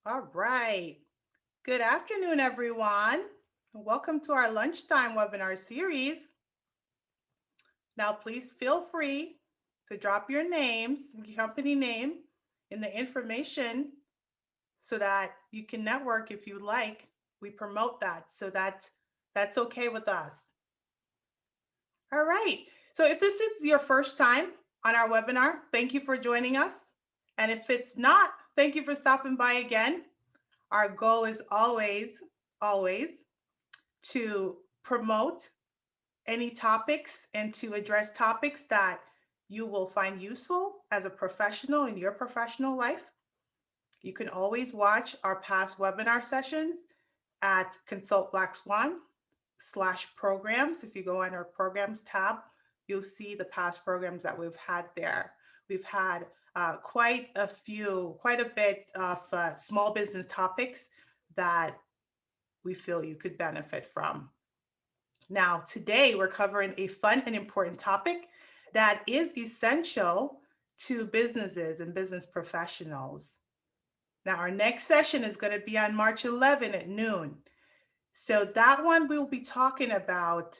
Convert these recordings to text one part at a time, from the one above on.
All right. Good afternoon, everyone. Welcome to our lunchtime webinar series. Now, please feel free to drop your names, your company name in the information so that you can network if you like. We promote that, so that's okay with us. All right. So if this is your first time on our webinar, thank you for joining us. And if it's not, thank you for stopping by again. Our goal is always to promote any topics and to address topics that you will find useful as a professional in your professional life. You can always watch our past webinar sessions at Consult Black Swan /programs. If you go on our programs tab, you'll see the past programs that we've had there. We've had quite a bit of small business topics that we feel you could benefit from. Now, today we're covering a fun and important topic that is essential to businesses and business professionals. Now, our next session is going to be on March 11 at noon. So that one we'll be talking about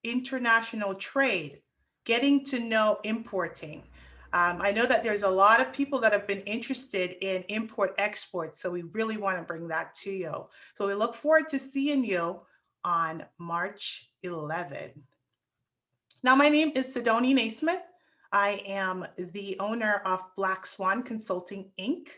international trade, getting to know importing. I know that there's a lot of people that have been interested in import export, so we really want to bring that to you. So we look forward to seeing you on March 11. Now, my name is Sidoni Naismith. I am the owner of Black Swan Consulting, Inc.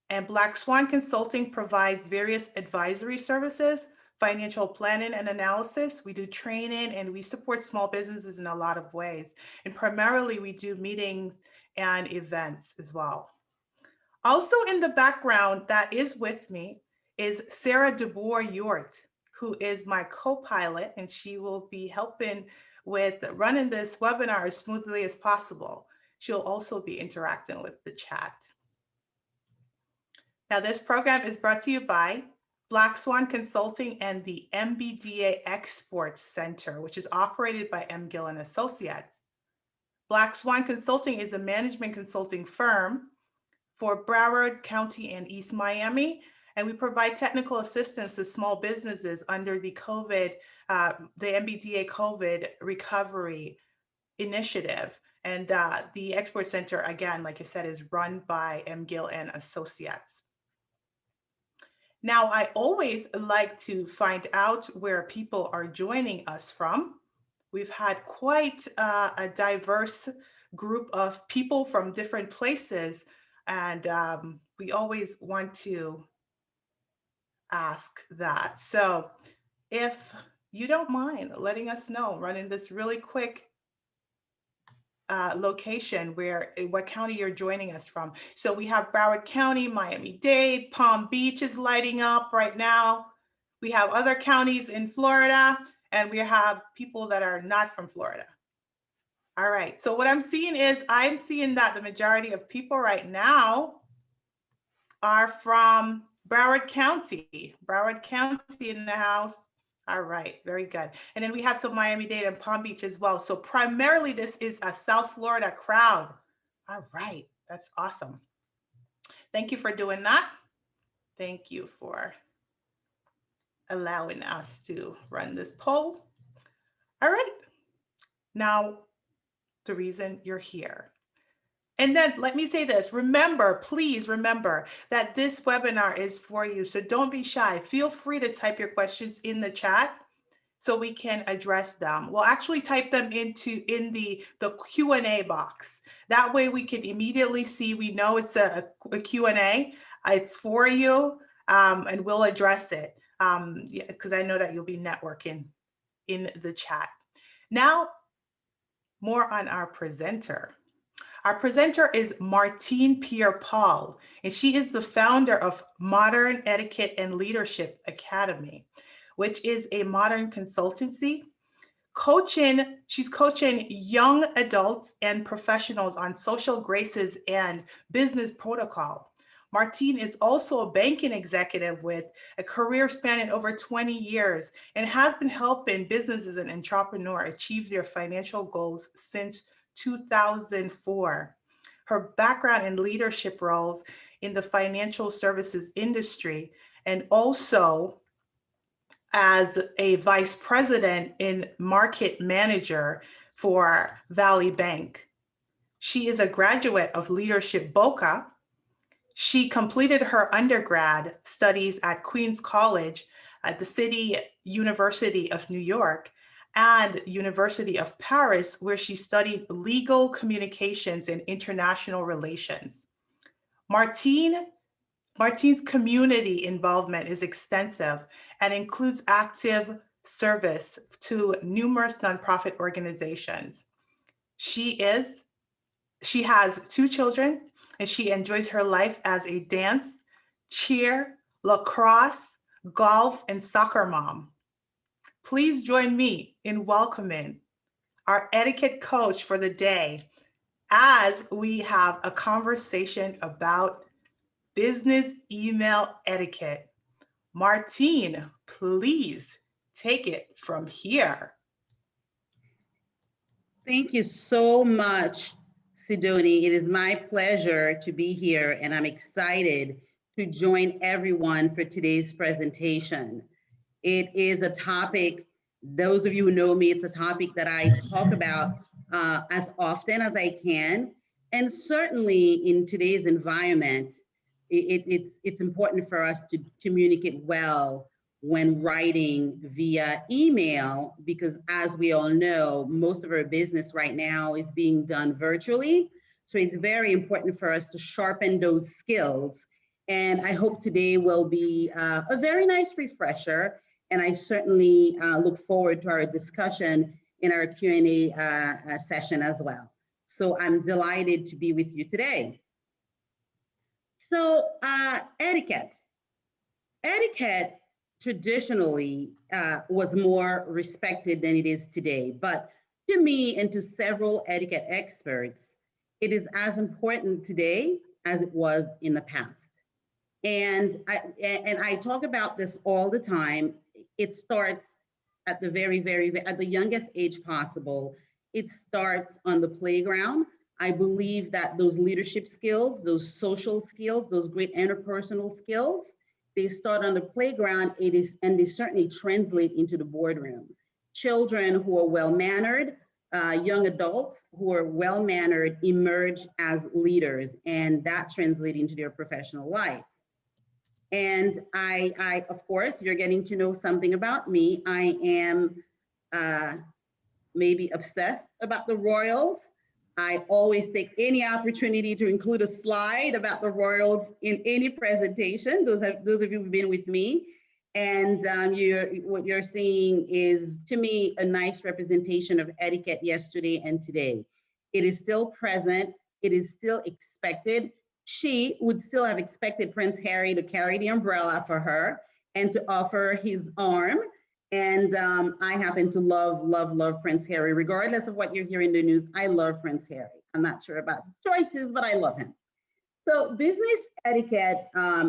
And Black Swan Consulting provides various advisory services, financial planning and analysis. We do training and we support small businesses in a lot of ways. And primarily we do meetings and events as well. Also in the background that is with me is Sarah DeBoer-Yort, who is my co-pilot, and she will be helping with running this webinar as smoothly as possible. She'll also be interacting with the chat. Now, this program is brought to you by Black Swan Consulting and the MBDA Export Center, which is operated by M. Gill and Associates. Black Swan Consulting is a management consulting firm for Broward County and East Miami, and we provide technical assistance to small businesses under the MBDA COVID recovery initiative. And the Export Center, again, like I said, is run by M. Gill and Associates. Now, I always like to find out where people are joining us from. We've had quite a diverse group of people from different places, and we always want to ask that. So if you don't mind letting us know, running this really quick location what county you're joining us from. So we have Broward County, Miami-Dade, Palm Beach is lighting up right now. We have other counties in Florida, and we have people that are not from Florida. All right, so what I'm seeing that the majority of people right now are from Broward County. Broward County in the house. All right, very good. And then we have some Miami-Dade and Palm Beach as well. So primarily this is a South Florida crowd. All right, that's awesome. Thank you for doing that. Thank you for allowing us to run this poll. All right, now the reason you're here. And then let me say this, please remember that this webinar is for you. So don't be shy. Feel free to type your questions in the chat so we can address them. We'll actually type them in the Q&A box. That way we can immediately see, we know it's a Q&A. It's for you, and we'll address it because I know that you'll be networking in the chat. Now, more on our presenter. Our presenter is Martine Pierre-Paul, and she is the founder of Modern Etiquette and Leadership Academy, which is a modern consultancy. She's coaching young adults and professionals on social graces and business protocol. Martine is also a banking executive with a career spanning over 20 years and has been helping businesses and entrepreneurs achieve their financial goals since 2004. Her background in leadership roles in the financial services industry and also as a vice president and market manager for Valley Bank. She is a graduate of Leadership Boca. She completed her undergrad studies at Queens College at the City University of New York and University of Paris, where she studied legal communications and international relations. Martine's community involvement is extensive and includes active service to numerous nonprofit organizations. She has 2 children, and she enjoys her life as a dance, cheer, lacrosse, golf, and soccer mom. Please join me in welcoming our etiquette coach for the day as we have a conversation about business email etiquette. Martine, please take it from here. Thank you so much, Sidoni. It is my pleasure to be here, and I'm excited to join everyone for today's presentation. It is a topic, those of you who know me, it's a topic that I talk about as often as I can. And certainly in today's environment, it's important for us to communicate well when writing via email, because as we all know, most of our business right now is being done virtually. So it's very important for us to sharpen those skills. And I hope today will be a very nice refresher. And I certainly look forward to our discussion in our Q&A session as well. So I'm delighted to be with you today. So etiquette. Etiquette traditionally was more respected than it is today. But to me and to several etiquette experts, it is as important today as it was in the past. And I talk about this all the time. It starts at the at the youngest age possible. It starts on the playground. I believe that those leadership skills, those social skills, those great interpersonal skills, they start on the playground, and they certainly translate into the boardroom. Children who are well-mannered, young adults who are well-mannered emerge as leaders, and that translates into their professional lives. And I, of course, you're getting to know something about me. I am maybe obsessed about the Royals. I always take any opportunity to include a slide about the Royals in any presentation. Those of you who've been with me. And what you're seeing is, to me, a nice representation of etiquette yesterday and today. It is still present. It is still expected. She would still have expected Prince Harry to carry the umbrella for her and to offer his arm. And I happen to love Prince Harry. Regardless of what you hear in the news, I love Prince Harry. I'm not sure about his choices, but I love him. So business etiquette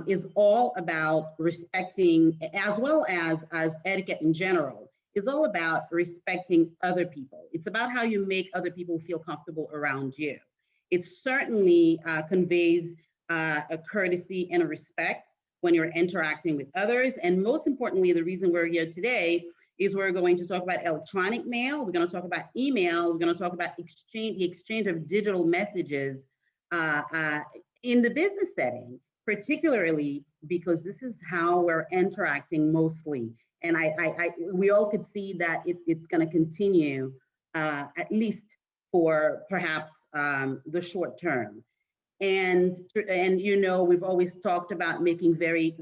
is all about respecting, as well as etiquette in general, is all about respecting other people. It's about how you make other people feel comfortable around you. It certainly conveys a courtesy and a respect when you're interacting with others. And most importantly, the reason we're here today is we're going to talk about electronic mail. We're going to talk about email. We're going to talk about the exchange of digital messages in the business setting, particularly because this is how we're interacting mostly. And we all could see that it's going to continue at least for perhaps the short term. And you know, we've always talked about making very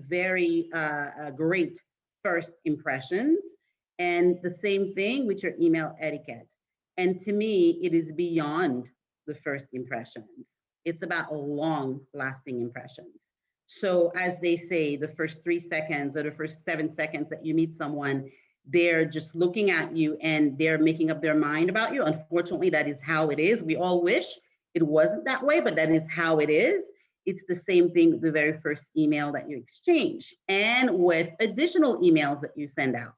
great first impressions, and the same thing with your email etiquette. And to me, it is beyond the first impressions. It's about long-lasting impressions. So as they say, the first 3 seconds or the first 7 seconds that you meet someone, they're just looking at you and they're making up their mind about you. Unfortunately, that is how it is. We all wish it wasn't that way, but that is how it is. It's the same thing with the very first email that you exchange and with additional emails that you send out.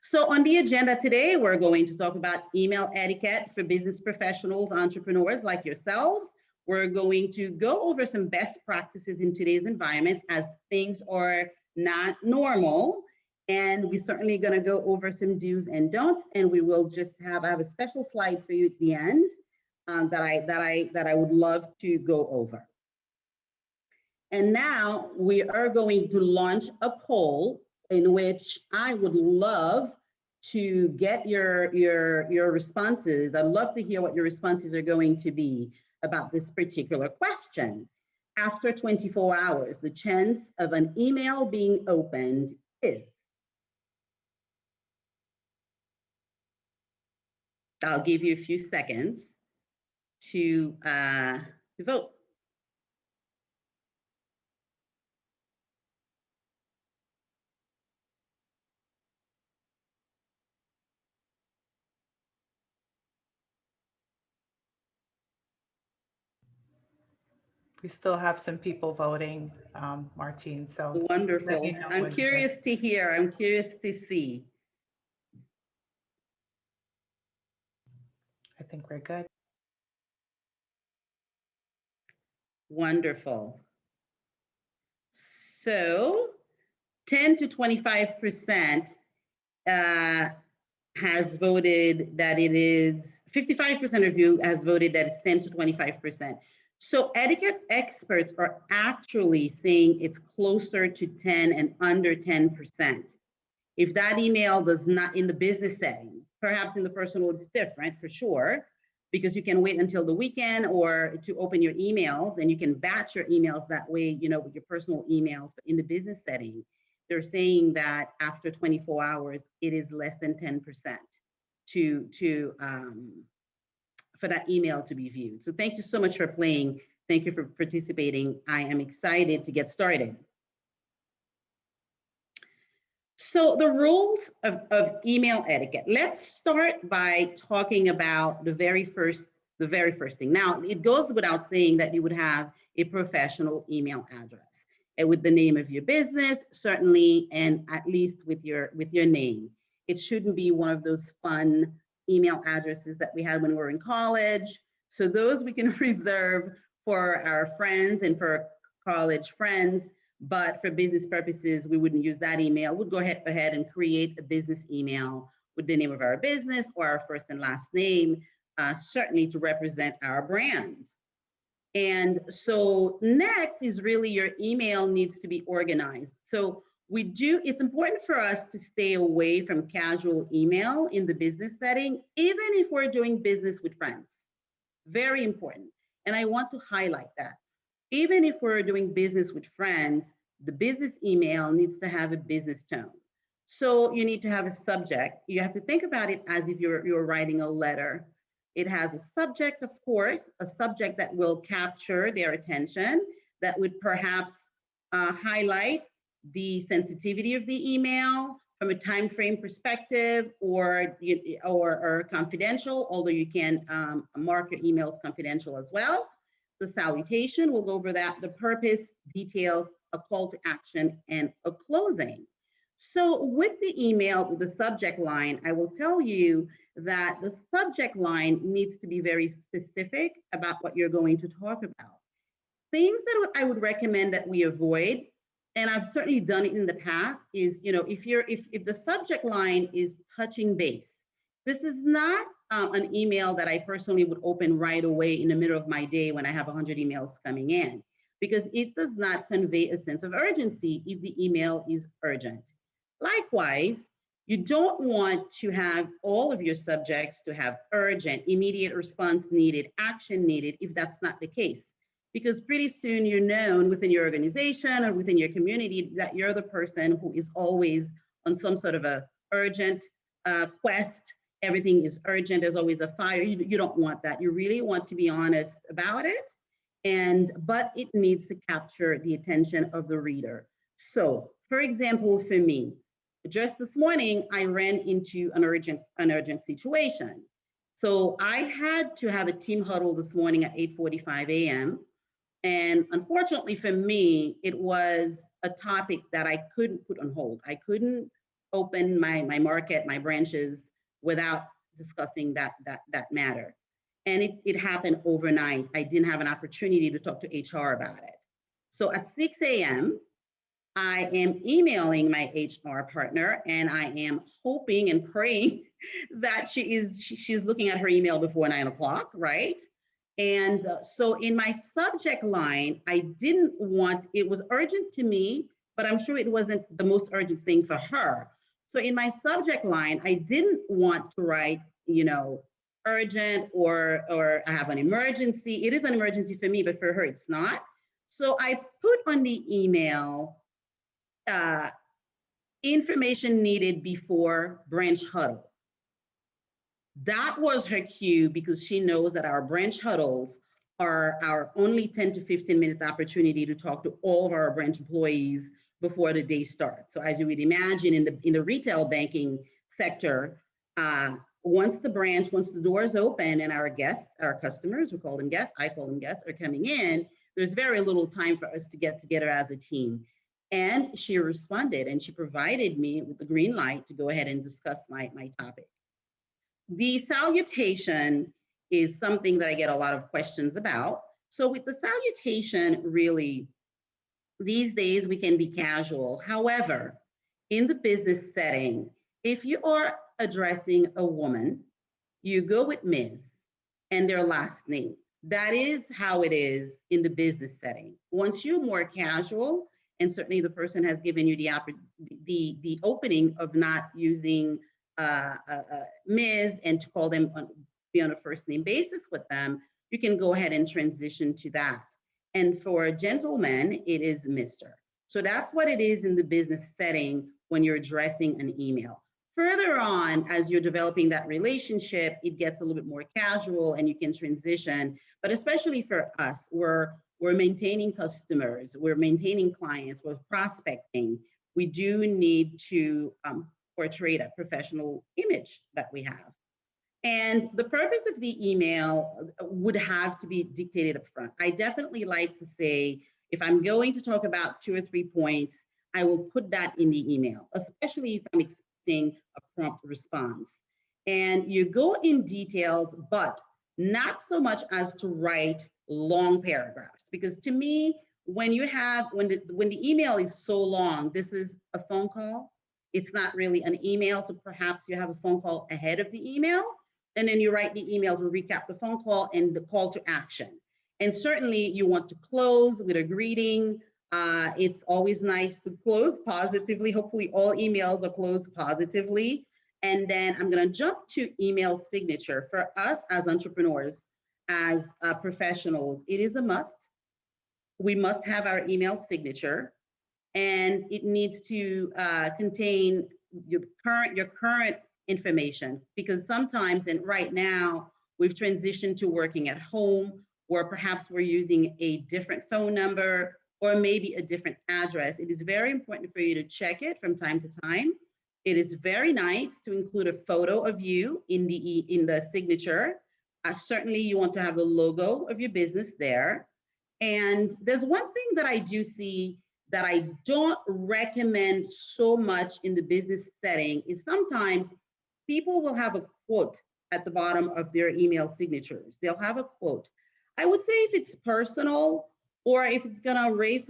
So on the agenda today, we're going to talk about email etiquette for business professionals, entrepreneurs like yourselves. We're going to go over some best practices in today's environment as things are not normal. And we're certainly going to go over some do's and don'ts. And we will just I have a special slide for you at the end that I would love to go over. And now we are going to launch a poll in which I would love to get your responses. I'd love to hear what your responses are going to be about this particular question. After 24 hours, the chance of an email being opened is. I'll give you a few seconds to vote. We still have some people voting, Martine. So wonderful. I'm curious to hear. I'm curious to see. I think we're good. Wonderful. So 10 to 25% has voted that it is, 55% of you has voted that it's 10 to 25%. So etiquette experts are actually saying it's closer to 10 and under 10%. If that email does not, in the business setting, perhaps in the personal it's different for sure, because you can wait until the weekend or to open your emails and you can batch your emails that way, you know, with your personal emails. But in the business setting, they're saying that after 24 hours, it is less than 10% for that email to be viewed. So thank you so much for playing. Thank you for participating. I am excited to get started. So the rules of email etiquette. Let's start by talking about the very first thing. Now, it goes without saying that you would have a professional email address and with the name of your business, certainly, and at least with your name. It shouldn't be one of those fun email addresses that we had when we were in college. So those we can reserve for our friends and for college friends. But for business purposes, we wouldn't use that email. We'd go ahead and create a business email with the name of our business or our first and last name, certainly to represent our brand. And so next is really your email needs to be organized. So it's important for us to stay away from casual email in the business setting, even if we're doing business with friends. Very important. And I want to highlight that. Even if we're doing business with friends, the business email needs to have a business tone. So you need to have a subject. You have to think about it as if you're writing a letter. It has a subject, of course, a subject that will capture their attention, that would perhaps highlight the sensitivity of the email from a time frame perspective or confidential, although you can mark your emails confidential as well. The salutation, we'll go over that, the purpose, details, a call to action, and a closing. So with the email, with the subject line, I will tell you that the subject line needs to be very specific about what you're going to talk about. Things that I would recommend that we avoid, and I've certainly done it in the past, is, you know, if the subject line is touching base, this is not an email that I personally would open right away in the middle of my day when I have 100 emails coming in, because it does not convey a sense of urgency if the email is urgent. Likewise, you don't want to have all of your subjects to have urgent, immediate response needed, action needed, if that's not the case. Because pretty soon you're known within your organization or within your community that you're the person who is always on some sort of a urgent quest. Everything is urgent, there's always a fire. You don't want that. You really want to be honest about it, but it needs to capture the attention of the reader. So, for example, for me, just this morning, I ran into an urgent situation. So I had to have a team huddle this morning at 8:45 a.m. And unfortunately for me, it was a topic that I couldn't put on hold. I couldn't open my market, my branches, without discussing that matter. And it happened overnight. I didn't have an opportunity to talk to HR about it. So at 6 a.m., I am emailing my HR partner, and I am hoping and praying that she's looking at her email before 9 o'clock, right? And so in my subject line, I didn't want, it was urgent to me, but I'm sure it wasn't the most urgent thing for her. So in my subject line, I didn't want to write, urgent or I have an emergency. It is an emergency for me, but for her, it's not. So I put on the email, uh, information needed before branch huddle. That was her cue because she knows that our branch huddles are our only 10 to 15 minutes opportunity to talk to all of our branch employees before the day starts. So as you would imagine in the retail banking sector, once the doors open and our guests, our customers, we call them guests, I call them guests, are coming in, there's very little time for us to get together as a team. And she responded and she provided me with the green light to go ahead and discuss my topic. The salutation is something that I get a lot of questions about. So with the salutation, really, these days we can be casual. However, in the business setting, if you are addressing a woman, you go with Ms. and their last name. That is how it is in the business setting. Once you're more casual, and certainly the person has given you the opening of not using Ms. and to call them be on a first name basis with them, you can go ahead and transition to that. And for gentlemen, it is Mr. So that's what it is in the business setting when you're addressing an email. Further on, as you're developing that relationship, it gets a little bit more casual and you can transition. But especially for us, we're maintaining customers, we're maintaining clients, we're prospecting. We do need to portray a professional image that we have. And the purpose of the email would have to be dictated up front. I definitely like to say, if I'm going to talk about 2 or 3 points, I will put that in the email, especially if I'm expecting a prompt response. And you go in details, but not so much as to write long paragraphs. Because to me, when the email is so long, this is a phone call. It's not really an email. So perhaps you have a phone call ahead of the email, and then you write the email to recap the phone call and the call to action. And certainly you want to close with a greeting. It's always nice to close positively. Hopefully all emails are closed positively. And then I'm going to jump to email signature. For us as entrepreneurs, as professionals, it is a must. We must have our email signature, and it needs to contain your current information, because sometimes, and right now, we've transitioned to working at home, or perhaps we're using a different phone number or maybe a different address. It is very important for you to check it from time to time. It is very nice to include a photo of you in the signature. Certainly you want to have the logo of your business there. And there's one thing that I do see that I don't recommend so much in the business setting is sometimes people will have a quote at the bottom of their email signatures. They'll have a quote. I would say if it's personal, or if it's gonna cause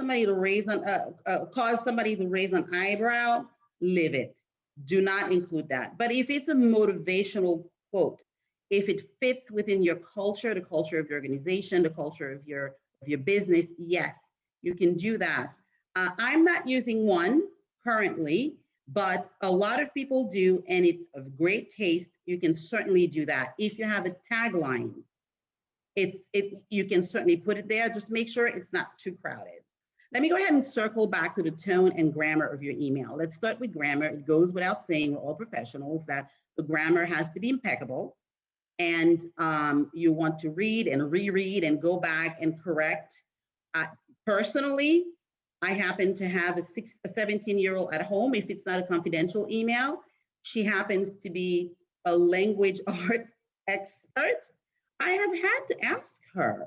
somebody to raise an eyebrow, leave it. Do not include that. But if it's a motivational quote, if it fits within your culture, the culture of your organization, the culture of your business, yes, you can do that. I'm not using one currently, but a lot of people do, and it's of great taste. You can certainly do that. If you have a tagline, you can certainly put it there. Just make sure it's not too crowded. Let me go ahead and circle back to the tone and grammar of your email. Let's start with grammar. It goes without saying, we're all professionals, that the grammar has to be impeccable. And you want to read and reread and go back and correct. Personally, I happen to have a 17-year-old at home. If it's not a confidential email, she happens to be a language arts expert. I have had to ask her,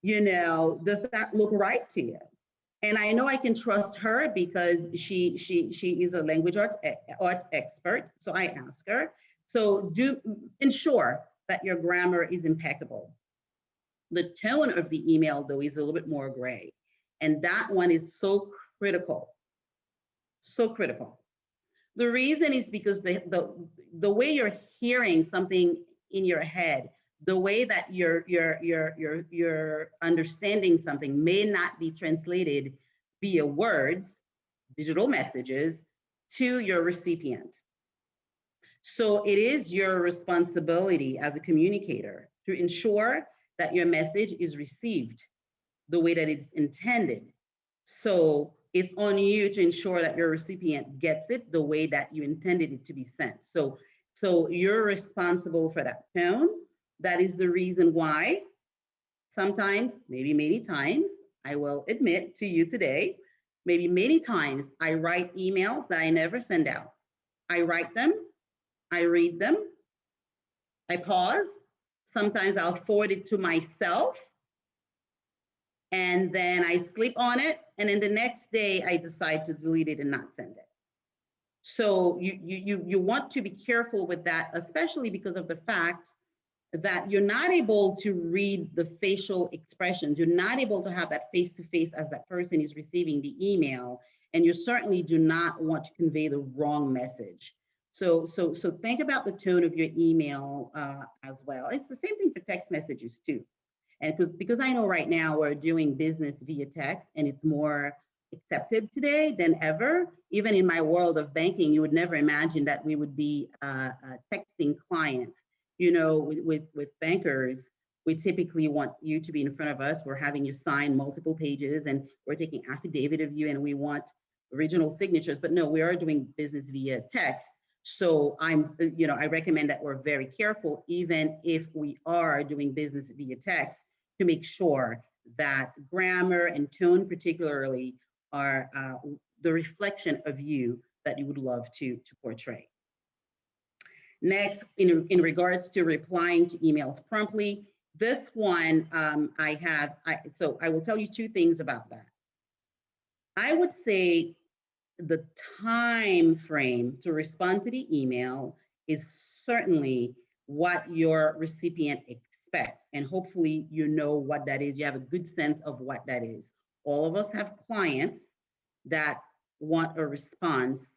does that look right to you? And I know I can trust her because she is a language arts expert. So I ask her. So ensure that your grammar is impeccable. The tone of the email, though, is a little bit more gray. And that one is so critical, so critical. The reason is because the way you're hearing something in your head, the way that you're understanding something may not be translated via words, digital messages, to your recipient. So it is your responsibility as a communicator to ensure that your message is received the way that it's intended. So it's on you to ensure that your recipient gets it the way that you intended it to be sent. So you're responsible for that tone. That is the reason why sometimes, maybe many times, I will admit to you today, maybe many times I write emails that I never send out. I write them, I read them, I pause. Sometimes I'll forward it to myself, and then I sleep on it, and then the next day I decide to delete it and not send it. So you want to be careful with that, especially because of the fact that you're not able to read the facial expressions. You're not able to have that face-to-face as that person is receiving the email, and you certainly do not want to convey the wrong message. So think about the tone of your email as well. It's the same thing for text messages too. And because I know right now we're doing business via text, and it's more accepted today than ever. Even in my world of banking, you would never imagine that we would be texting clients. You know, with bankers, we typically want you to be in front of us. We're having you sign multiple pages, and we're taking affidavit of you, and we want original signatures. But no, we are doing business via text. So I recommend that we're very careful, even if we are doing business via text, to make sure that grammar and tone particularly are the reflection of you that you would love to portray. Next, in regards to replying to emails promptly, this one so I will tell you two things about that. I would say the time frame to respond to the email is certainly what your recipient expects. And hopefully you know what that is. You have a good sense of what that is. All of us have clients that want a response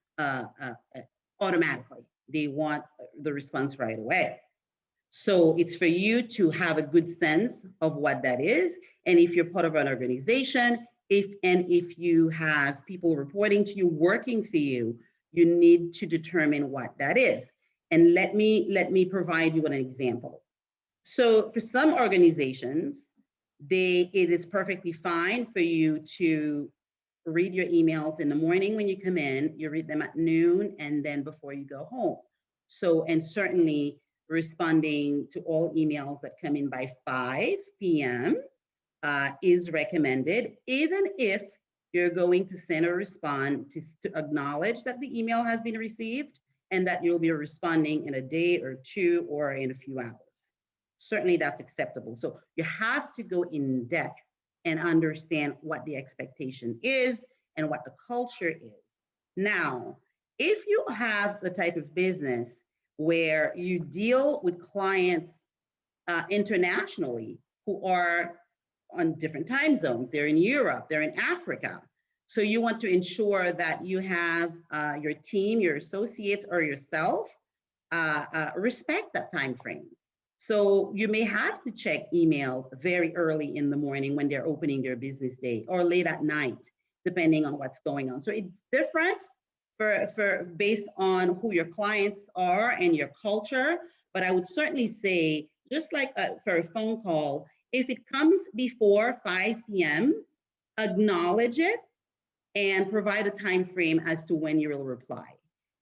automatically. They want the response right away. So it's for you to have a good sense of what that is. And if you're part of an organization, if you have people reporting to you, working for you, you need to determine what that is. And let me provide you with an example. So for some organizations, it is perfectly fine for you to read your emails in the morning when you come in, you read them at noon, and then before you go home. So, and certainly responding to all emails that come in by 5 p.m. Is recommended, even if you're going to send a response to acknowledge that the email has been received and that you'll be responding in a day or two or in a few hours. Certainly that's acceptable. So you have to go in depth and understand what the expectation is and what the culture is. Now, if you have the type of business where you deal with clients internationally who are on different time zones, they're in Europe, they're in Africa. So you want to ensure that you have your team, your associates, or yourself respect that time frame. So you may have to check emails very early in the morning when they're opening their business day, or late at night, depending on what's going on. So it's different for based on who your clients are and your culture. But I would certainly say, just like for a phone call, if it comes before 5 p.m., acknowledge it and provide a time frame as to when you will reply.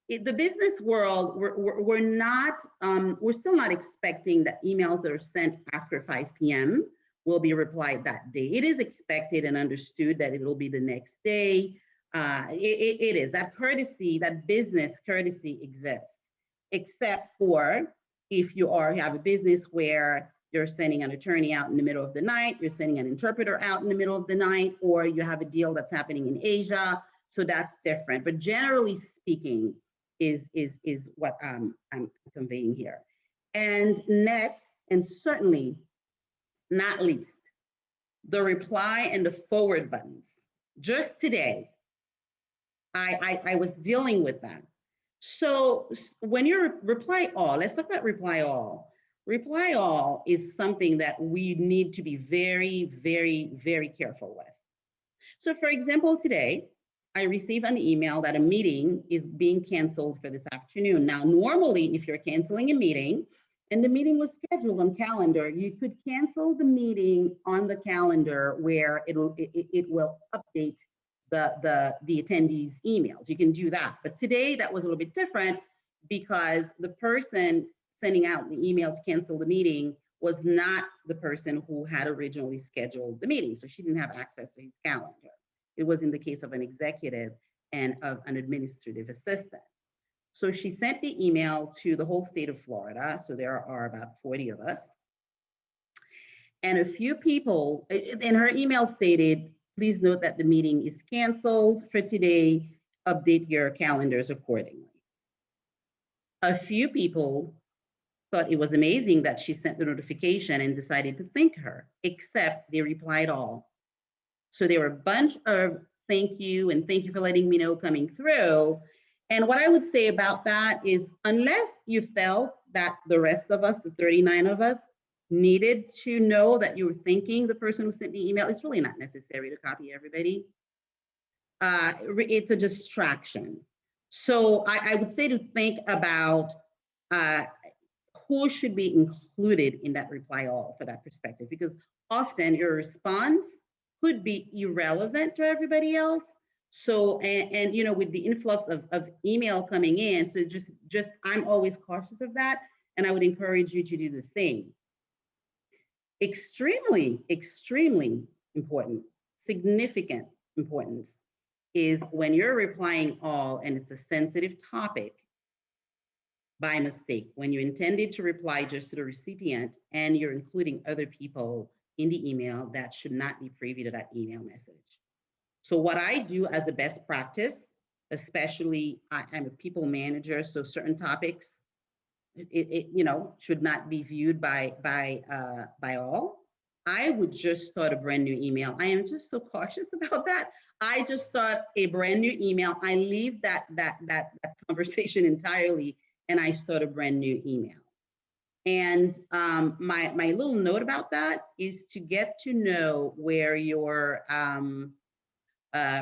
In the business world, we're still not expecting that emails that are sent after 5 p.m. will be replied that day. It is expected and understood that it will be the next day. It is that courtesy, that business courtesy exists, except for if you have a business where you're sending an attorney out in the middle of the night, you're sending an interpreter out in the middle of the night, or you have a deal that's happening in Asia. So that's different. But generally speaking, is what I'm conveying here. And next, and certainly not least, the reply and the forward buttons. Just today, I was dealing with that. So when you reply all, let's talk about reply all. Reply all is something that we need to be very, very, very careful with. So for example, today, I received an email that a meeting is being canceled for this afternoon. Now, normally, if you're canceling a meeting and the meeting was scheduled on calendar, you could cancel the meeting on the calendar where it will update the attendees' emails. You can do that. But today, that was a little bit different because the person sending out the email to cancel the meeting was not the person who had originally scheduled the meeting. So she didn't have access to his calendar. It was in the case of an executive and of an administrative assistant. So she sent the email to the whole state of Florida. So there are about 40 of us. And a few people, and her email stated, please note that the meeting is canceled for today. Update your calendars accordingly. A few people thought it was amazing that she sent the notification and decided to thank her, except they replied all. So there were a bunch of thank you and thank you for letting me know coming through. And what I would say about that is unless you felt that the rest of us, the 39 of us, needed to know that you were thanking the person who sent the email, it's really not necessary to copy everybody. It's a distraction. So I would say to think about who should be included in that reply all for that perspective, because often your response could be irrelevant to everybody else. So, and you know, with the influx of email coming in, so just I'm always cautious of that. And I would encourage you to do the same. Extremely, extremely important, significant importance is when you're replying all and it's a sensitive topic by mistake, when you intended to reply just to the recipient and you're including other people in the email that should not be privy to that email message. So what I do as a best practice, especially I'm a people manager, so certain topics, you know, should not be viewed by all. I would just start a brand new email. I am just so cautious about that. I just start a brand new email. I leave that conversation entirely, and I start a brand new email. And my little note about that is to get to know where your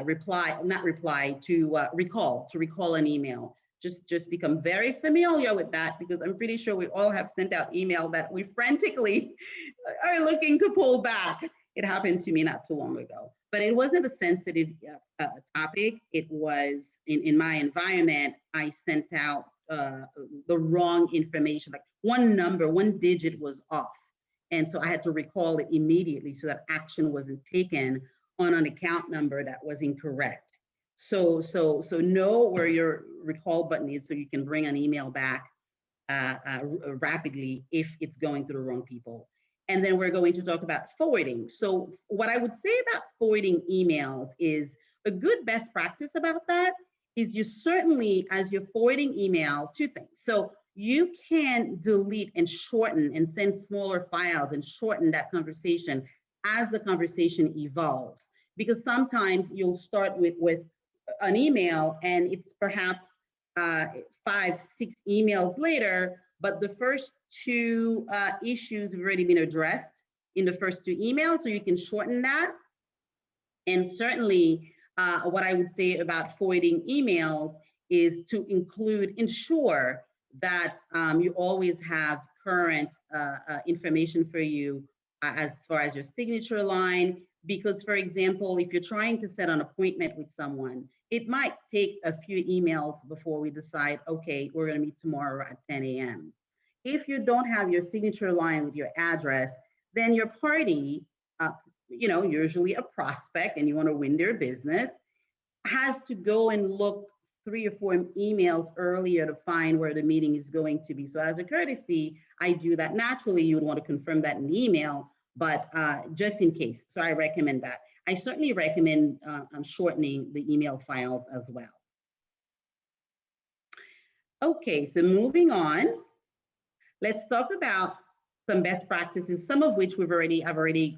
recall an email. Just become very familiar with that, because I'm pretty sure we all have sent out email that we frantically are looking to pull back. It happened to me not too long ago, but it wasn't a sensitive topic. It was in my environment, I sent out the wrong information, like one digit was off. And so I had to recall it immediately so that action wasn't taken on an account number that was incorrect. So know where your recall button is so you can bring an email back rapidly if it's going to the wrong people. And then we're going to talk about forwarding. So what I would say about forwarding emails is a good best practice about that is you certainly, as you're forwarding email, two things. So you can delete and shorten and send smaller files and shorten that conversation as the conversation evolves. Because sometimes you'll start with an email and it's perhaps 5, 6 emails later, but the first two issues have already been addressed in the first 2 emails, so you can shorten that. And certainly what I would say about forwarding emails is to ensure that you always have current information for you as far as your signature line. Because, for example, if you're trying to set an appointment with someone, it might take a few emails before we decide, okay, we're going to meet tomorrow at 10 a.m. If you don't have your signature line with your address, then your party, you know, usually a prospect and you want to win their business, has to go and look 3 or 4 emails earlier to find where the meeting is going to be. So as a courtesy, I do that. Naturally, you would want to confirm that in the email, but just in case. So I recommend that. I certainly recommend shortening the email files as well. Okay, so moving on, Let's talk about some best practices, some of which I've already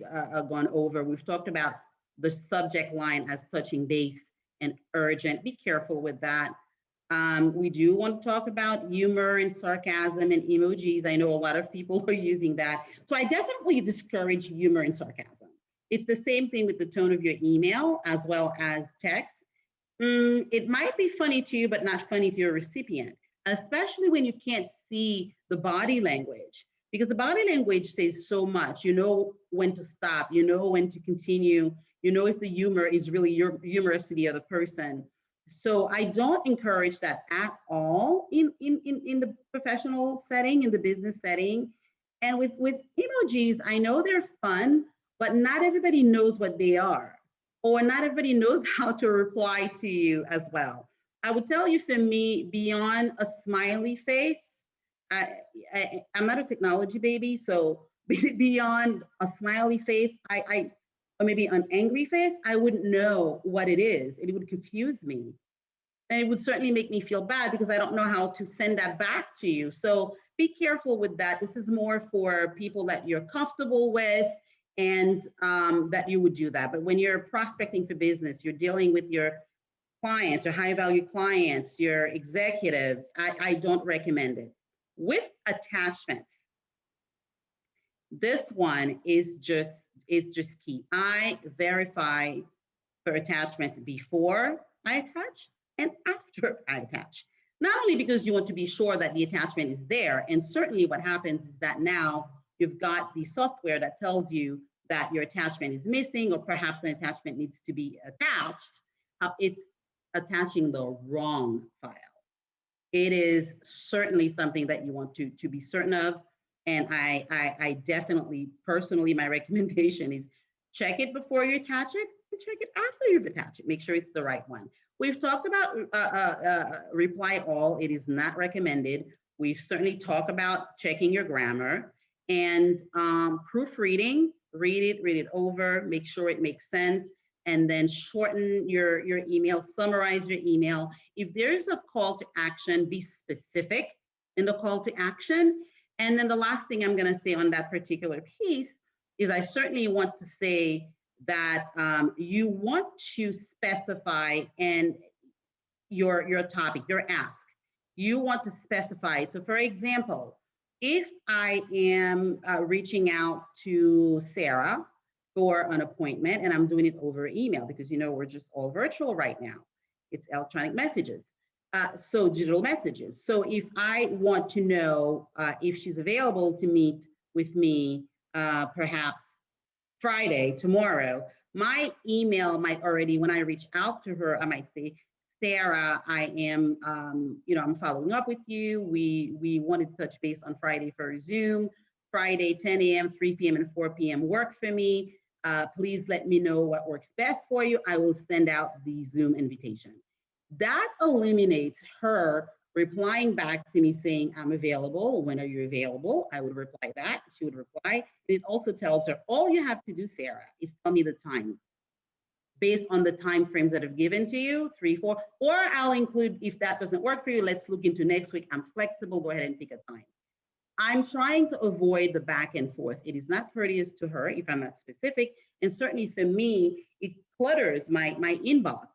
gone over. We've talked about the subject line as touching base and urgent. Be careful with that. We do want to talk about humor and sarcasm and emojis. I know a lot of people are using that. So I definitely discourage humor and sarcasm. It's the same thing with the tone of your email as well as text. It might be funny to you, but not funny to your recipient, especially when you can't see the body language, because the body language says so much. You know when to stop, you know when to continue, you know if the humor is really humorous to the other person. So I don't encourage that at all in the professional setting, in the business setting. And with emojis, I know they're fun, but not everybody knows what they are, or not everybody knows how to reply to you as well. I would tell you, for me, beyond a smiley face, I'm not a technology baby, so beyond a smiley face, or maybe an angry face, I wouldn't know what it is. It would confuse me. And it would certainly make me feel bad because I don't know how to send that back to you. So be careful with that. This is more for people that you're comfortable with, and that you would do that. But when you're prospecting for business, you're dealing with your clients, your high value clients, your executives, I don't recommend it. With attachments, this one is just key. I verify for attachments before I attach and after I attach. Not only because you want to be sure that the attachment is there, and certainly what happens is that now you've got the software that tells you that your attachment is missing, or perhaps an attachment needs to be attached. It's attaching the wrong file. It is certainly something that you want to be certain of. And I definitely, personally, my recommendation is check it before you attach it and check it after you've attached it. Make sure it's the right one. We've talked about reply all. It is not recommended. We've certainly talked about checking your grammar and proofreading. Read it over, make sure it makes sense, and then shorten your email, summarize your email. If there's a call to action, be specific in the call to action. And then the last thing I'm going to say on that particular piece is I certainly want to say that you want to specify and your topic, your ask. You want to specify it. So for example, if I am reaching out to Sarah for an appointment and I'm doing it over email, because we're just all virtual right now. It's electronic messages. So digital messages. So if I want to know if she's available to meet with me, perhaps Friday, tomorrow, my email might already, when I reach out to her, I might say, Sarah, I am, I'm following up with you. We wanted to touch base on Friday for Zoom. Friday, 10 a.m., 3 p.m., and 4 p.m. work for me. Please let me know what works best for you. I will send out the Zoom invitation. That eliminates her replying back to me saying, I'm available. When are you available? I would reply that. She would reply. And it also tells her, all you have to do, Sarah, is tell me the time based on the time frames that I've given to you, 3, 4, or I'll include, if that doesn't work for you, let's look into next week. I'm flexible. Go ahead and pick a time. I'm trying to avoid the back and forth. It is not courteous to her if I'm not specific. And certainly for me, it clutters my inbox.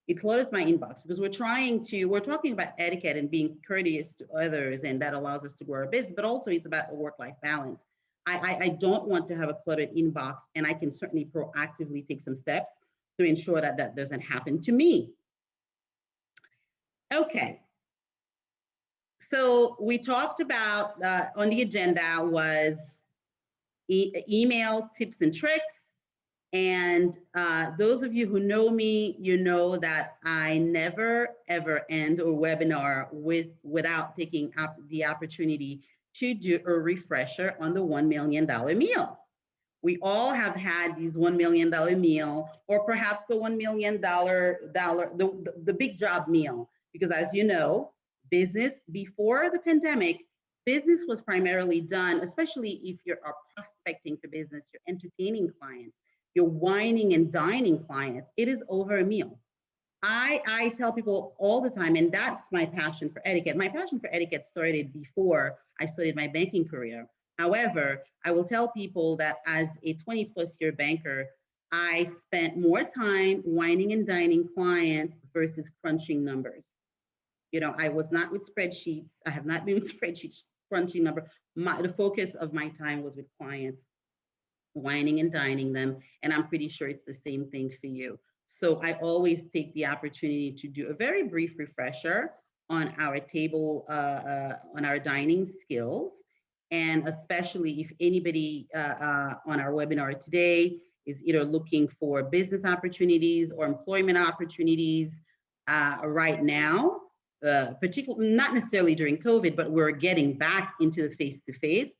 It clutters my inbox because we're talking about etiquette and being courteous to others, and that allows us to grow our business, but also it's about a work-life balance. I don't want to have a cluttered inbox, and I can certainly proactively take some steps to ensure that that doesn't happen to me. Okay. So we talked about on the agenda was email tips and tricks. And those of you who know me, you know that I never, ever end a webinar without taking up the opportunity to do a refresher on the $1 million meal. We all have had these $1 million meal, or perhaps the $1 million, the big job meal. Because as you know, business before the pandemic, business was primarily done, especially if you're prospecting for business, you're entertaining clients, you're wining and dining clients, it is over a meal. I tell people all the time, and that's my passion for etiquette. My passion for etiquette started before I started my banking career. However, I will tell people that as a 20 plus year banker, I spent more time whining and dining clients versus crunching numbers. I was not with spreadsheets. I have not been with spreadsheets crunching number. The focus of my time was with clients, whining and dining them. And I'm pretty sure it's the same thing for you. So I always take the opportunity to do a very brief refresher on our table, on our dining skills. And especially if anybody on our webinar today is either looking for business opportunities or employment opportunities right now, particularly not necessarily during COVID, but we're getting back into the face-to-face.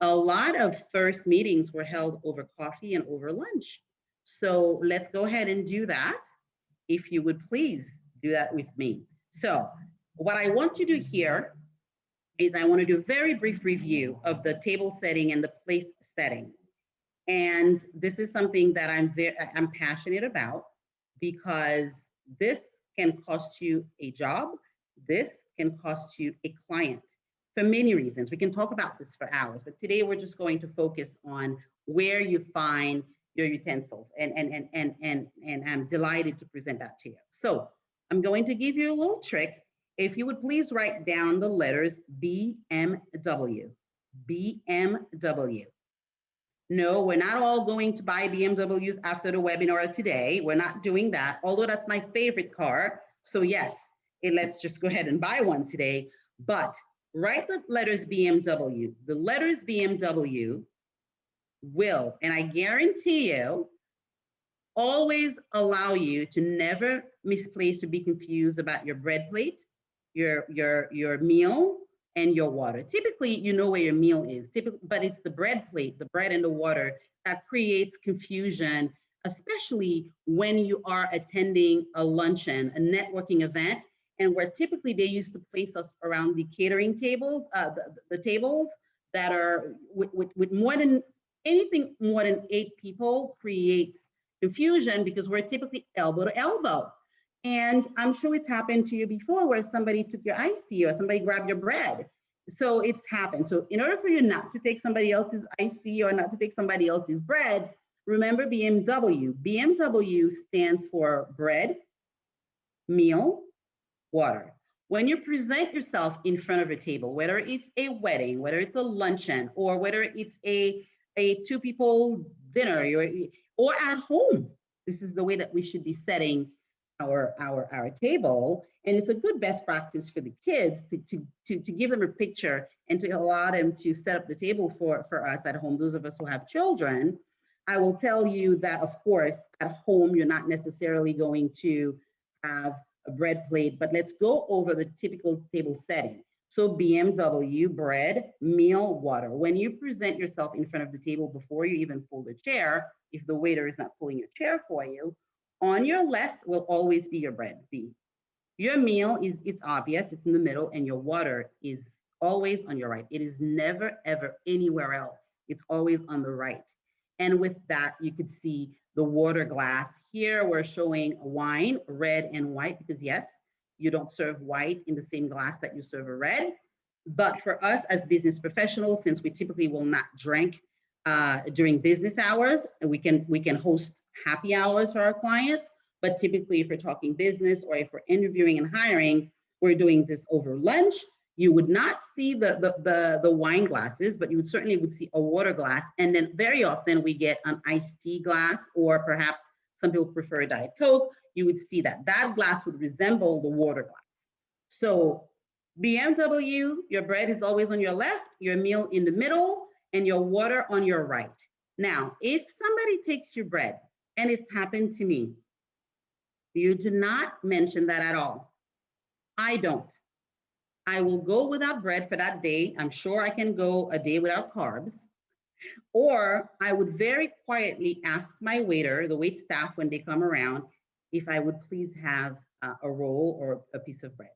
A lot of first meetings were held over coffee and over lunch. So let's go ahead and do that. If you would please do that with me. So what I want to do here is I want to do a very brief review of the table setting and the place setting. And this is something that I'm passionate about, because this can cost you a job. This can cost you a client for many reasons. We can talk about this for hours, but today we're just going to focus on where you find your utensils. And I'm delighted to present that to you. So I'm going to give you a little trick. If you would please write down the letters BMW. BMW. No, we're not all going to buy BMWs after the webinar today. We're not doing that, although that's my favorite car. So yes, let's just go ahead and buy one today. But write the letters BMW. The letters BMW will, and I guarantee you, always allow you to never misplace or be confused about your bread plate, your meal, and your water. Typically, you know where your meal is, but it's the bread plate, the bread and the water that creates confusion, especially when you are attending a luncheon, a networking event, and where typically they used to place us around the catering tables, the tables that are with more than anything more than 8 people creates confusion, because we're typically elbow to elbow. And I'm sure it's happened to you before, where somebody took your iced tea or somebody grabbed your bread. So it's happened. So in order for you not to take somebody else's iced tea or not to take somebody else's bread, remember BMW. BMW stands for bread, meal, water. When you present yourself in front of a table, whether it's a wedding, whether it's a luncheon, or whether it's a 2-people dinner, or at home, this is the way that we should be setting our table. And it's a good best practice for the kids to give them a picture and to allow them to set up the table for us at home, those of us who have children. I will tell you that, of course, at home, you're not necessarily going to have a bread plate, but let's go over the typical table setting. So BMW, bread, meal, water. When you present yourself in front of the table before you even pull the chair, if the waiter is not pulling your chair for you, on your left will always be your bread, B. Your meal it's obvious, it's in the middle, and your water is always on your right. It is never, ever anywhere else. It's always on the right. And with that, you could see the water glass. Here we're showing wine, red and white, because yes, you don't serve white in the same glass that you serve a red. But for us as business professionals, since we typically will not drink during business hours, and we can host happy hours for our clients, but typically if we're talking business or if we're interviewing and hiring, we're doing this over lunch. You would not see the wine glasses, but you would certainly see a water glass. And then very often we get an iced tea glass, or perhaps some people prefer a Diet Coke. You would see that glass would resemble the water glass. So BMW, your bread is always on your left, your meal in the middle, and your water on your right. Now, if somebody takes your bread, and it's happened to me, you do not mention that at all. I don't. I will go without bread for that day. I'm sure I can go a day without carbs. Or I would very quietly ask my waiter, the wait staff, when they come around, if I would please have a roll or a piece of bread.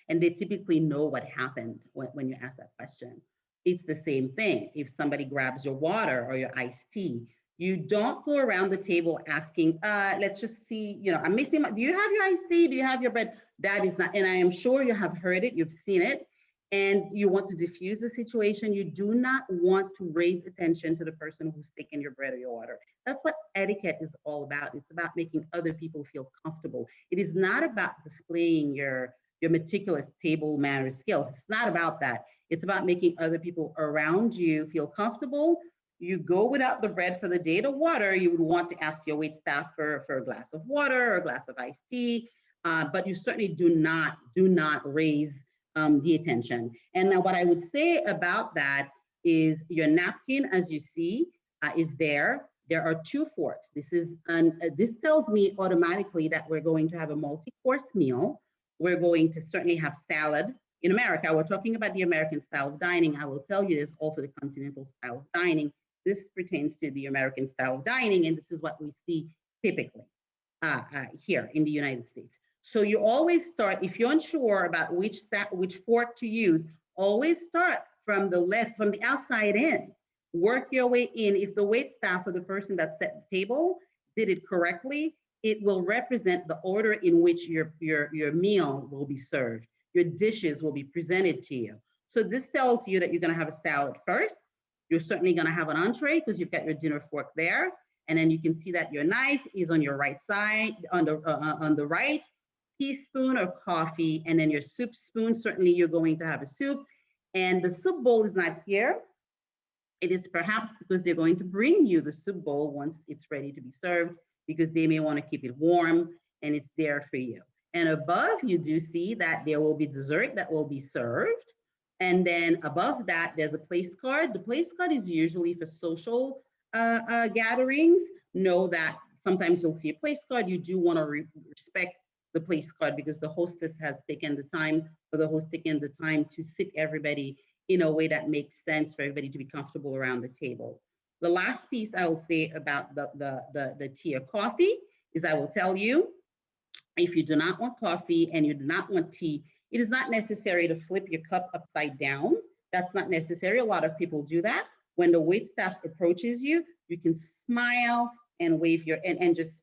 And they typically know what happened when you ask that question. It's the same thing. If somebody grabs your water or your iced tea, You don't go around the table asking, let's just see, I'm missing do you have your iced tea? Do you have your bread? That is not, and I am sure you have heard it, you've seen it, and you want to diffuse the situation. You do not want to raise attention to the person who's taking your bread or your water. That's what etiquette is all about. It's about making other people feel comfortable. It is not about displaying your meticulous table manners skills. It's not about that. It's about making other people around you feel comfortable. You go without the bread for the day. The water, you would want to ask your wait staff for a glass of water or a glass of iced tea, but you certainly do not raise the attention. And now what I would say about that is your napkin, as you see, is there. There are 2 forks. This tells me automatically that we're going to have a multi-course meal. We're going to certainly have salad. In America, we're talking about the American style of dining. I will tell you there's also the continental style of dining. This pertains to the American style of dining, and this is what we see typically here in the United States. So you always start, if you're unsure about which fork to use, always start from the left, from the outside in. Work your way in. If the wait staff or the person that set the table did it correctly, it will represent the order in which your meal will be served. Your dishes will be presented to you. So this tells you that you're going to have a salad first. You're certainly going to have an entree because you've got your dinner fork there. And then you can see that your knife is on your right side, on the right. Teaspoon of coffee, and then your soup spoon. Certainly you're going to have a soup, and the soup bowl is not here. It is perhaps because they're going to bring you the soup bowl once it's ready to be served, because they may want to keep it warm and it's there for you. And above, you do see that there will be dessert that will be served. And then above that, there's a place card. The place card is usually for social gatherings. Know that sometimes you'll see a place card. You do want to respect the place card because the hostess has taken the time, or the host taken the time to sit everybody in a way that makes sense for everybody to be comfortable around the table. The last piece I will say about the tea or coffee is I will tell you, if you do not want coffee and you do not want tea, it is not necessary to flip your cup upside down. That's not necessary. A lot of people do that. When the wait staff approaches you, you can smile and wave your, and just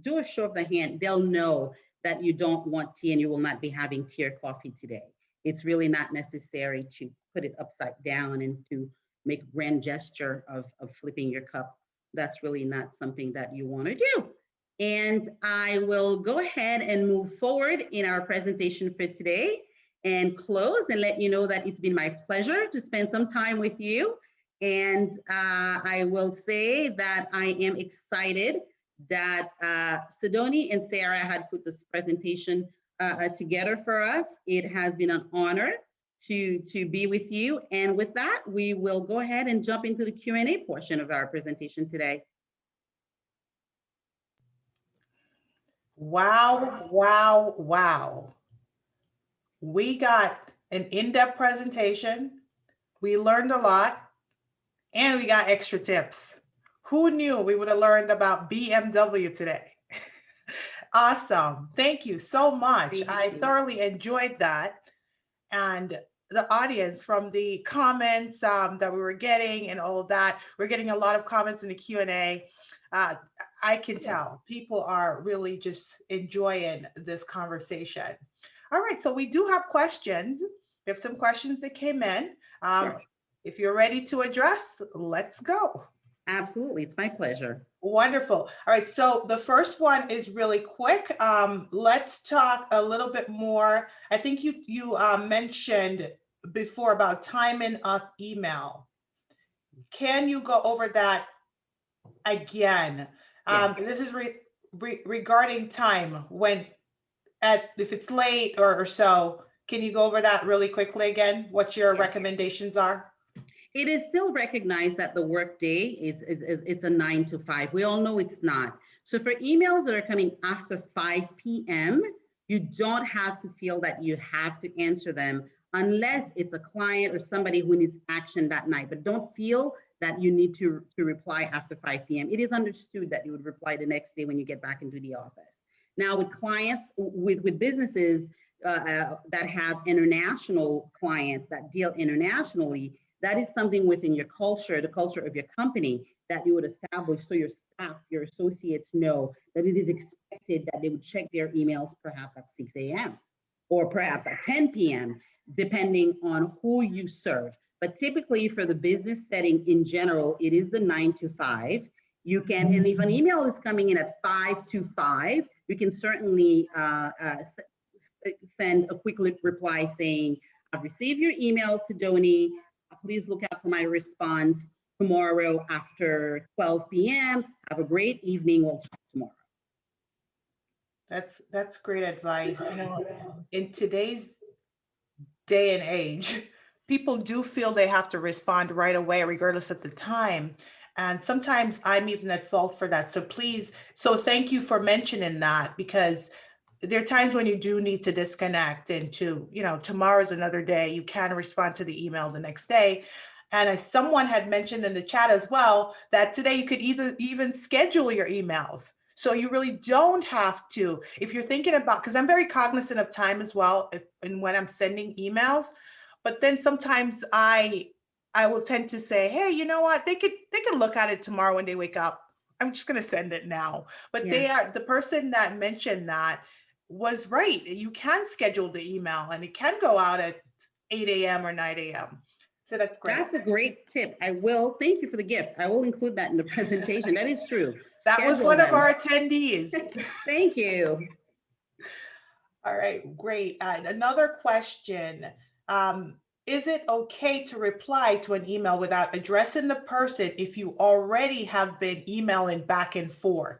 do a show of the hand. They'll know that you don't want tea and you will not be having tea or coffee today. It's really not necessary to put it upside down and to make a grand gesture of flipping your cup. That's really not something that you want to do. And I will go ahead and move forward in our presentation for today and close and let you know that it's been my pleasure to spend some time with you. And I will say that I am excited that Sidoni and Sarah had put this presentation together for us. It has been an honor to be with you. And with that, we will go ahead and jump into the Q&A portion of our presentation today. Wow, wow, wow. We got an in-depth presentation. We learned a lot, and we got extra tips. Who knew we would have learned about BMW today? Awesome. Thank you so much. I thoroughly enjoyed that. And the audience, from the comments that we were getting and all of that, we're getting a lot of comments in the Q&A. I can tell people are really just enjoying this conversation. All right, so we do have questions. We have some questions that came in. Sure. If you're ready to address, let's go. Absolutely, it's my pleasure. Wonderful. All right, so the first one is really quick. Let's talk a little bit more. I think you mentioned before about timing of email. Can you go over that again? This is regarding time, when if it's late or so. Can you go over that really quickly again? What your recommendations are? It is still recognized that the workday is it's a 9 to 5. We all know it's not. So for emails that are coming after 5 p.m., you don't have to feel that you have to answer them unless it's a client or somebody who needs action that night. But don't feel that you need to reply after 5 p.m. It is understood that you would reply the next day when you get back into the office. Now with clients, with businesses that have international clients that deal internationally, That is something within your culture, the culture of your company, that you would establish so your staff, your associates know that it is expected that they would check their emails perhaps at 6 a.m. or perhaps at 10 p.m., depending on who you serve. But typically for the business setting in general, it is the 9 to 5. You can, and if an email is coming in at 5 to 5, you can certainly send a quick reply saying, I've received your email, Sidoni. Please look out for my response tomorrow after 12 p.m. Have a great evening. We'll talk tomorrow. That's great advice. You know, in today's day and age, people do feel they have to respond right away, regardless of the time. And sometimes I'm even at fault for that. So please, so thank you for mentioning that, because there are times when you do need to disconnect and to, you know, tomorrow's another day. You can respond to the email the next day. And as someone had mentioned in the chat as well, that today you could either even schedule your emails. So you really don't have to, if you're thinking about, because I'm very cognizant of time as well, if and when I'm sending emails, but then sometimes I will tend to say, hey, you know what, they could look at it tomorrow when they wake up. I'm just gonna send it now. But Yeah. they are, the person that mentioned that was right. You can schedule the email and it can go out at 8 a.m. or 9 a.m. So that's great. That's a great tip. I will, thank you for the gift. I will include that in the presentation. That is true. That was Schedule one of them. our attendees. Thank you. All right, great. Another question. Is it okay to reply to an email without addressing the person if you already have been emailing back and forth?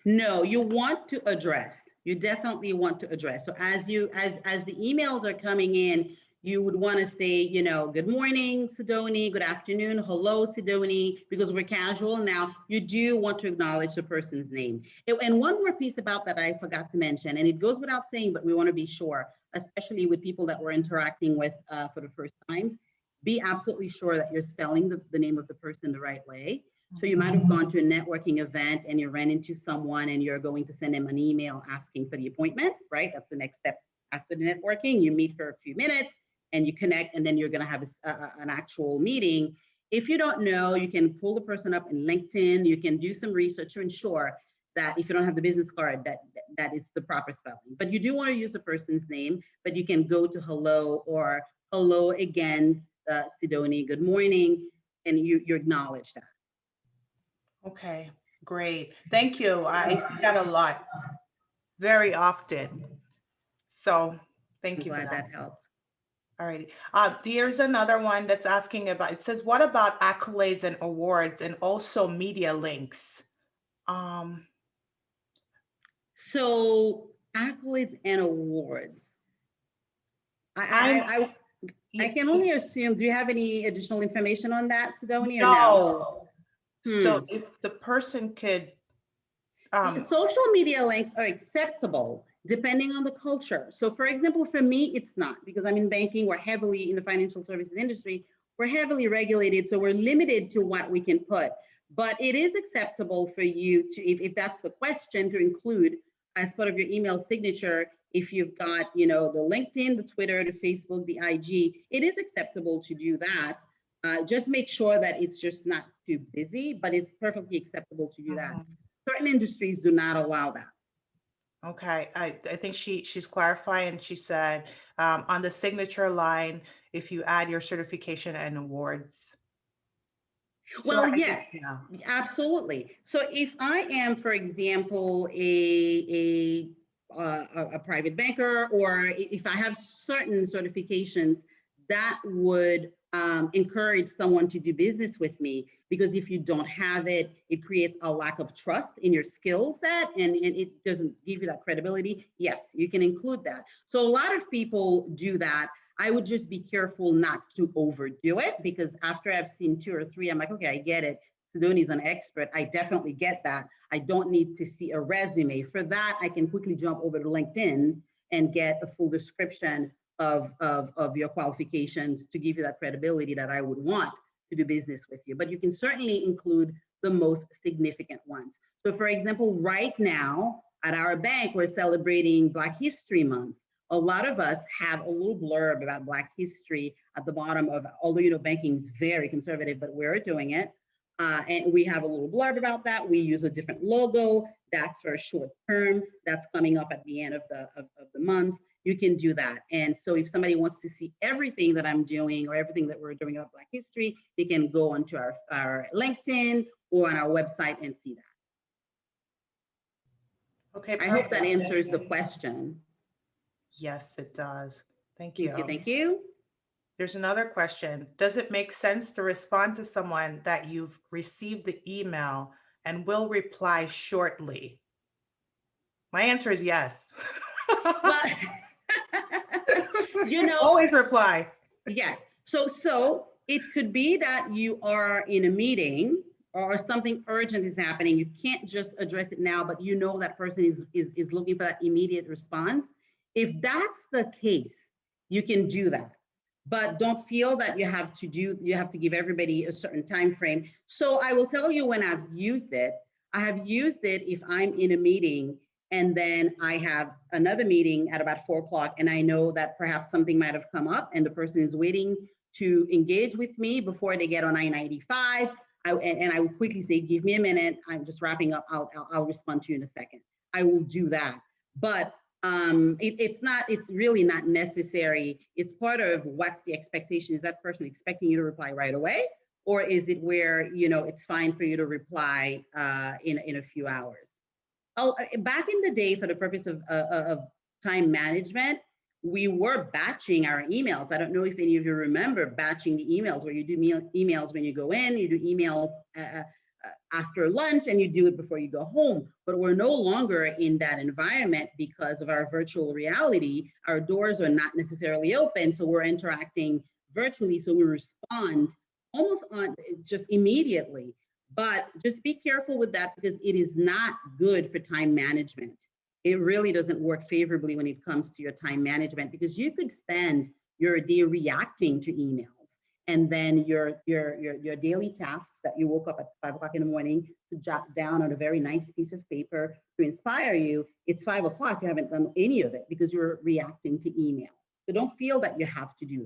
No, you want to address. You definitely want to address. So as the emails are coming in, you would want to say, you know, good morning, Sidoni, good afternoon, hello, Sidoni, because we're casual now. You do want to acknowledge the person's name. And one more piece about that I forgot to mention, and it goes without saying, but we want to be sure, especially with people that we're interacting with for the first times, be absolutely sure that you're spelling the name of the person the right way. So you might have gone to a networking event and you ran into someone and you're going to send them an email asking for the appointment, right? That's the next step after the networking. You meet for a few minutes and you connect, and then you're going to have an actual meeting. If you don't know, you can pull the person up in LinkedIn. You can do some research to ensure that if you don't have the business card, that it's the proper spelling. But you do want to use the person's name, but you can go to hello or hello again, Sidoni, good morning, and you acknowledge that. Okay, great. Thank you. I see that a lot, very often. So thank you for I'm glad that. that helped. All righty. There's another one that's asking about, it says, what about accolades and awards and also media links? So accolades and awards. I can only assume, do you have any additional information on that, Sidoni, or no? So if the person could. Social media links are acceptable depending on the culture. So for example, for me, it's not, because I'm in banking, we're heavily in the financial services industry, we're heavily regulated, so we're limited to what we can put. But it is acceptable for you to, if that's the question, to include as part of your email signature, if you've got, you know, the LinkedIn, the Twitter, the Facebook, the IG, it is acceptable to do that. Just make sure that it's just not too busy, but it's perfectly acceptable to do that. Certain industries do not allow that. Okay, I think she's clarifying. She said on the signature line, if you add your certification and awards. Well, So yes, absolutely. So if I am, for example, a private banker, or if I have certain certifications, that would encourage someone to do business with me, because if you don't have it, it creates a lack of trust in your skill set, and it doesn't give you that credibility. Yes, you can include that. So a lot of people do that. I would just be careful not to overdo it, because after I've seen 2 or 3, I'm like, okay, I get it. Sidoni's an expert. I definitely get that. I don't need to see a resume. For that, I can quickly jump over to LinkedIn and get a full description of your qualifications to give you that credibility that I would want to do business with you. But you can certainly include the most significant ones. So for example, right now at our bank, we're celebrating Black History Month. A lot of us have a little blurb about Black history at the bottom of, although banking is very conservative, but we're doing it. And we have a little blurb about that. We use a different logo. That's for short term. That's coming up at the end of the month. You can do that. And so if somebody wants to see everything that I'm doing or everything that we're doing about Black history, they can go onto our LinkedIn or on our website and see that. Okay, I hope that answers the question. Yes, it does. Thank you. Thank you. There's another question. Does it make sense to respond to someone that you've received the email and will reply shortly? My answer is yes. Well, always reply. Yes. So it could be that you are in a meeting or something urgent is happening. You can't just address it now, but that person is looking for that immediate response. If that's the case, you can do that. But don't feel that you have to give everybody a certain time frame. So I will tell you when I've used it. I have used it if I'm in a meeting and then I have another meeting at about 4 o'clock and I know that perhaps something might have come up and the person is waiting to engage with me before they get on I-95. And I will quickly say, give me a minute. I'm just wrapping up. I'll respond to you in a second. I will do that. But it's really not necessary. It's part of what's the expectation. Is that person expecting you to reply right away? Or is it where, it's fine for you to reply in a few hours? Oh, back in the day, for the purpose of time management, we were batching our emails. I don't know if any of you remember batching the emails, where you do emails when you go in, you do emails after lunch, and you do it before you go home. But we're no longer in that environment because of our virtual reality. Our doors are not necessarily open, so we're interacting virtually, so we respond almost just immediately. But just be careful with that, because it is not good for time management. It really doesn't work favorably when it comes to your time management, because you could spend your day reacting to emails, and then your daily tasks that you woke up at 5 o'clock in the morning to jot down on a very nice piece of paper to inspire you. It's 5 o'clock, you haven't done any of it because you're reacting to email. So don't feel that you have to do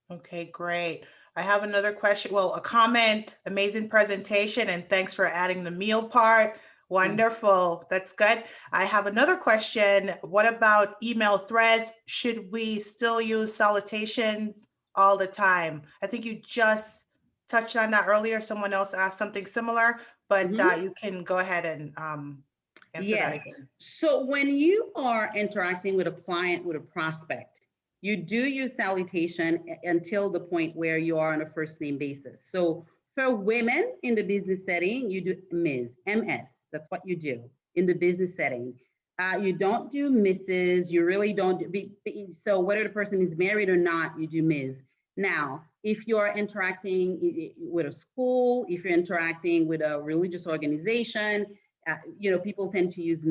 that. Okay, great. I have another question. Well, a comment, amazing presentation, and thanks for adding the meal part. Wonderful. That's good. I have another question. What about email threads? Should we still use salutations all the time? I think you just touched on that earlier. Someone else asked something similar, but you can go ahead and answer that again. So when you are interacting with a client, with a prospect, you do use salutation until the point where you are on a first name basis. So for women in the business setting, you do Ms., MS. That's what you do in the business setting. You don't do Mrs. You really don't do, so whether the person is married or not, you do Ms. Now, if you're interacting with a school, if you're interacting with a religious organization, people tend to use,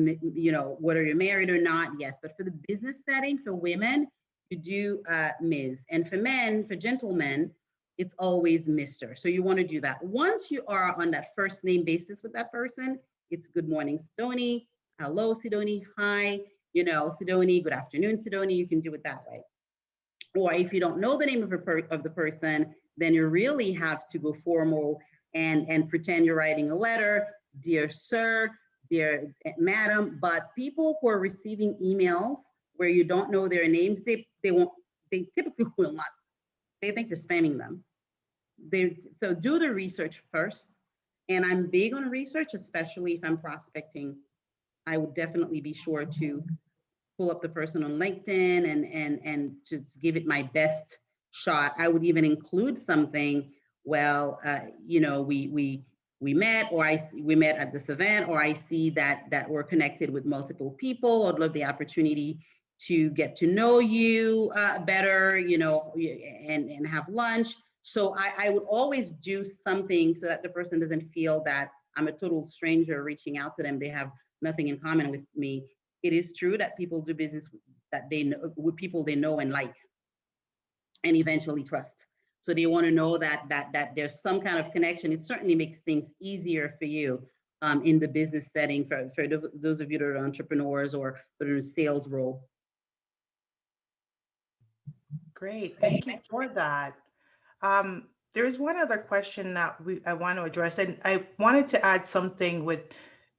whether you're married or not, yes. But for the business setting, for women, you do Ms. And for men, for gentlemen, it's always Mr. So you want to do that. Once you are on that first name basis with that person, it's good morning, Sidonie. Hello, Sidonie. Hi, Sidonie. Good afternoon, Sidonie. You can do it that way. Or if you don't know the name of the person, then you really have to go formal and pretend you're writing a letter. Dear sir, dear madam. But people who are receiving emails where you don't know their names, they typically will not. They think you're spamming them. So do the research first. And I'm big on research, especially if I'm prospecting. I would definitely be sure to pull up the person on LinkedIn and just give it my best shot. I would even include something. Well, we met, or we met at this event, or I see that we're connected with multiple people. I'd love the opportunity to get to know you better, and have lunch. So I would always do something so that the person doesn't feel that I'm a total stranger reaching out to them. They have nothing in common with me. It is true that people do business that they know with people they know and like, and eventually trust. So they want to know that there's some kind of connection. It certainly makes things easier for you in the business setting for those of you that are entrepreneurs or that are in a sales role. Great. Thank you for that. There's one other question that I want to address, and I wanted to add something with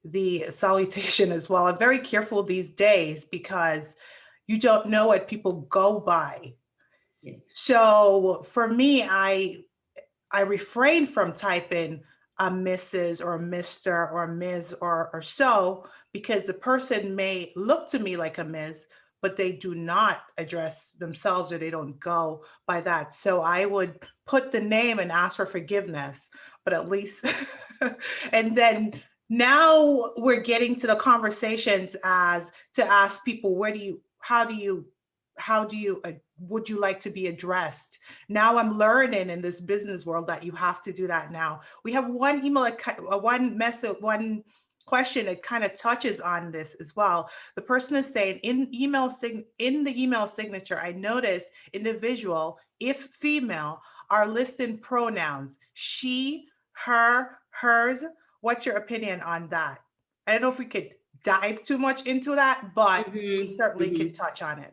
the salutation as well. I'm very careful these days because you don't know what people go by. Yes. So for me, I refrain from typing a Mrs. or a Mr. or a Ms. or so, because the person may look to me like a Ms., but they do not address themselves or they don't go by that. So I would put the name and ask for forgiveness, but at least, and then now we're getting to the conversations as to ask people, how do you, would you like to be addressed? Now I'm learning in this business world that you have to do that now. We have one email, one message, one question that kind of touches on this as well. The person is saying in the email signature, I noticed individual, if female, are listed pronouns, she, her, hers. What's your opinion on that? I don't know if we could dive too much into that, but we certainly can touch on it.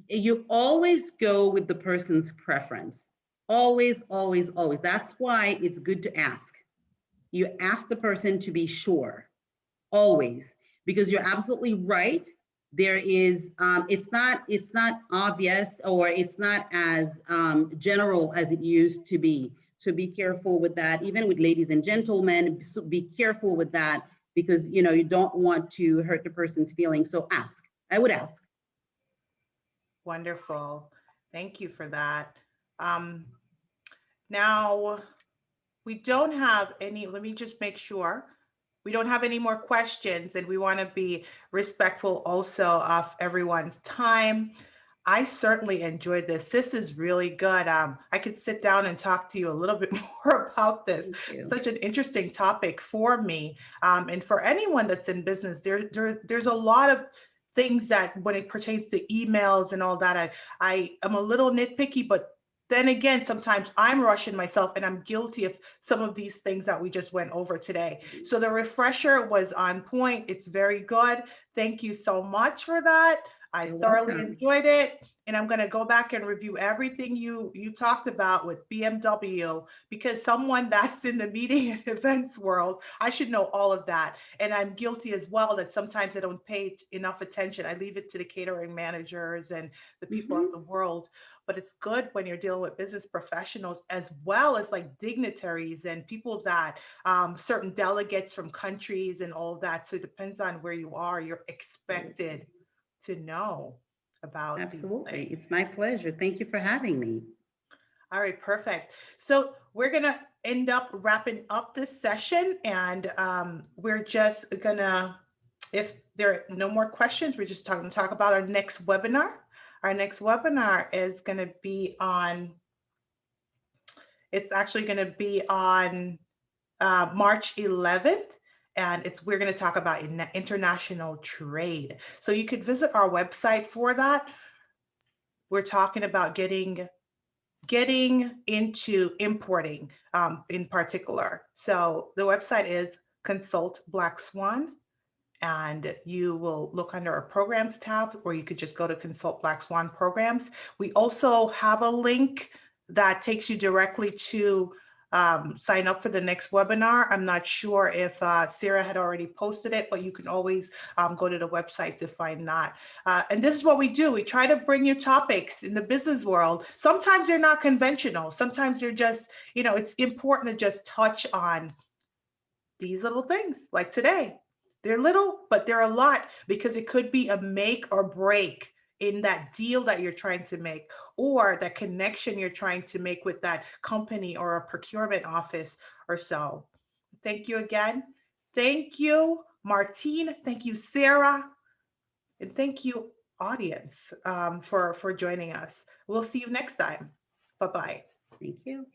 You always go with the person's preference. Always, always, always. That's why it's good to ask. You ask the person to be sure, always, because you're absolutely right. There is, it's not obvious, or it's not as general as it used to be. So be careful with that. Even with ladies and gentlemen, be careful with that, because you don't want to hurt the person's feelings. So ask. I would ask. Wonderful. Thank you for that. Now, we don't have any, let me just make sure. We don't have any more questions, and we want to be respectful also of everyone's time. I certainly enjoyed this. This is really good. I could sit down and talk to you a little bit more about this. Such an interesting topic for me. And for anyone that's in business, there's a lot of things that when it pertains to emails and all that, I am a little nitpicky, but then again, sometimes I'm rushing myself and I'm guilty of some of these things that we just went over today. So the refresher was on point. It's very good. Thank you so much for that. I thoroughly enjoyed it. And I'm going to go back and review everything you talked about with BMW, because someone that's in the meeting and events world, I should know all of that. And I'm guilty as well that sometimes I don't pay enough attention. I leave it to the catering managers and the people of the world. But it's good when you're dealing with business professionals, as well as like dignitaries and people that certain delegates from countries and all that. So it depends on where you are. You're expected to know about Absolutely. these things. It's my pleasure. Thank you for having me. All right, perfect. So we're going to end up wrapping up this session, and we're just going to, if there are no more questions, we're just talk about our next webinar. Our next webinar is going to be on, it's actually going to be on March 11th. And we're going to talk about international trade. So you could visit our website for that. We're talking about getting into importing in particular. So the website is Consult Black Swan, and you will look under our programs tab, or you could just go to Consult Black Swan programs. We also have a link that takes you directly to sign up for the next webinar. I'm not sure if Sarah had already posted it, but you can always go to the website to find that. And this is what we do. We try to bring you topics in the business world. Sometimes they're not conventional. Sometimes they're just, it's important to just touch on these little things like today. They're little, but they're a lot, because it could be a make or break in that deal that you're trying to make, or that connection you're trying to make with that company or a procurement office or so. Thank you again. Thank you, Martine. Thank you, Sarah. And thank you, audience, for joining us. We'll see you next time. Bye-bye. Thank you.